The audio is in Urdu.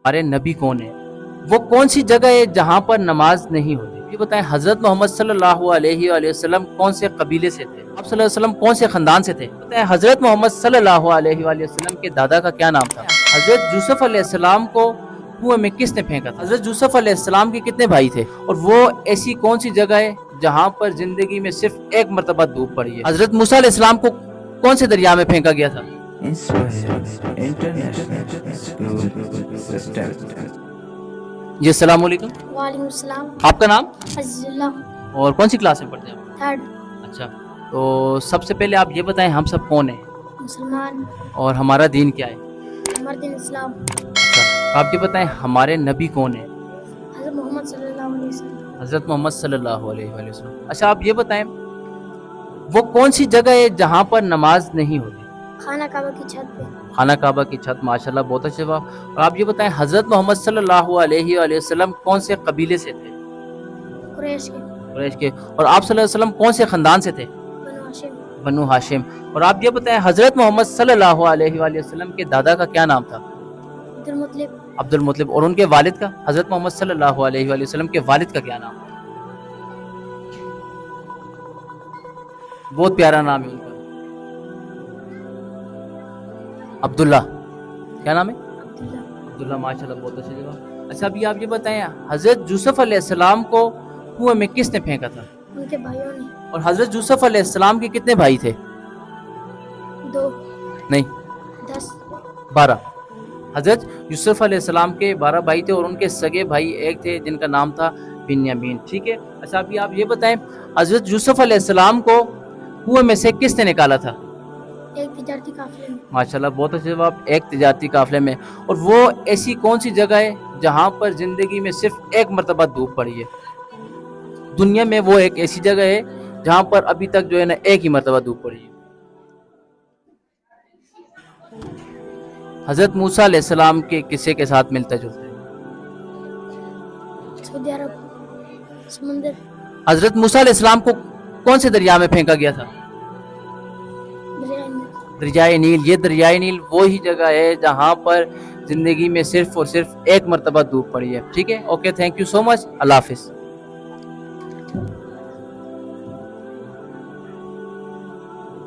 ہمارے نبی کون ہے؟ وہ کون سی جگہ ہے جہاں پر نماز نہیں ہوتی؟ یہ بتائیں حضرت محمد صلی اللہ علیہ وآلہ وسلم کون سے قبیلے سے تھے؟ آپ صلی اللہ علیہ وسلم کون سے خاندان سے تھے؟ بتائیں حضرت محمد صلی اللہ علیہ وآلہ وسلم کے دادا کا کیا نام تھا؟ حضرت یوسف علیہ السلام کو کنویں میں کس نے پھینکا تھا؟ حضرت یوسف علیہ السلام کے کتنے بھائی تھے؟ اور وہ ایسی کون سی جگہ ہے جہاں پر زندگی میں صرف ایک مرتبہ دھوپ پڑی ہے؟ حضرت موسیٰ علیہ السلام کو کون سے دریا میں پھینکا گیا تھا؟ جی السلام علیکم۔ وعلیکم السلام۔ آپ کا نام عزیز اللہ۔ اور کون سی کلاس میں پڑھتے ہیں آپ؟ تھرڈ۔ اچھا، تو سب سے پہلے آپ یہ بتائیں ہم سب کون ہیں مسلمان۔ اور ہمارا دین کیا ہے؟ ہمارا دین اسلام۔ اچھا، آپ یہ بتائیں ہمارے نبی کون ہیں؟ حضرت محمد صلی اللہ علیہ وسلم۔ حضرت محمد صلی اللہ علیہ وآلہ وسلم۔ اچھا، آپ یہ بتائیں وہ کون سی جگہ ہے جہاں پر نماز نہیں ہوتی؟ خانہ کعبہ کی چھت پہ۔ خانہ کعبہ کی چھت، ماشاءاللہ بہت اچھا جواب۔ اور آپ یہ بتائیں حضرت محمد صلی اللہ علیہ وآلہ وسلم کون سے قبیلے سے تھے؟ قریش کے۔ قریش کے۔ اور آپ صلی اللہ علیہ وسلم کون سے خاندان سے تھے؟ بنو ہاشم۔ بنو ہاشم۔ اور آپ یہ بتائیں حضرت محمد صلی اللہ علیہ وآلہ وسلم کے دادا کا کیا نام تھا؟ عبد المطلب۔ عبد المطلب۔ اور ان کے والد کا؟ حضرت محمد صلی اللہ علیہ وآلہ وسلم کے والد کا کیا نام تھا؟ بہت پیارا نام ہے ان کا، عبداللہ۔ کیا نام ہے؟ عبداللہ۔ عبداللہ، ماشاءاللہ بہت اچھا جواب۔ اچھا، ابھی آپ یہ بتائیں حضرت یوسف علیہ السلام کو کنویں میں کس نے پھینکا تھا؟ ان کے بھائیوں نے۔ اور حضرت یوسف علیہ السلام کے کتنے بھائی تھے؟ 2۔ نہیں، 10۔ 12۔ حضرت یوسف علیہ السلام کے 12 بھائی تھے اور ان کے سگے بھائی ایک تھے جن کا نام تھا بنیامین، ٹھیک ہے۔ اچھا، ابھی آپ یہ بتائیں حضرت یوسف علیہ السلام کو کنویں میں سے کس نے نکالا تھا؟ ایک تجارتی قافلے میں۔ ماشاءاللہ بہت اچھا جواب، ایک تجارتی قافلے میں۔ اور وہ ایسی کون سی جگہ ہے جہاں پر زندگی میں صرف ایک مرتبہ دھوپ پڑی ہے؟ دنیا میں وہ ایک ایسی جگہ ہے جہاں پر ابھی تک جو ہے نا ایک ہی مرتبہ دھوپ پڑی ہے۔ حضرت موسیٰ علیہ السلام کے قصے کے ساتھ ملتا جلتا ہے۔ سعودی عرب، سمندر۔ حضرت موسیٰ علیہ السلام کو کون سے دریا میں پھینکا گیا تھا؟ دریائے نیل۔ دریائے نیل۔ یہ دریائے نیل وہی جگہ ہے جہاں پر زندگی میں صرف اور صرف ایک مرتبہ دھوپ پڑی ہے، ٹھیک ہے۔ اوکے، تھینک یو سو مچ، اللہ حافظ۔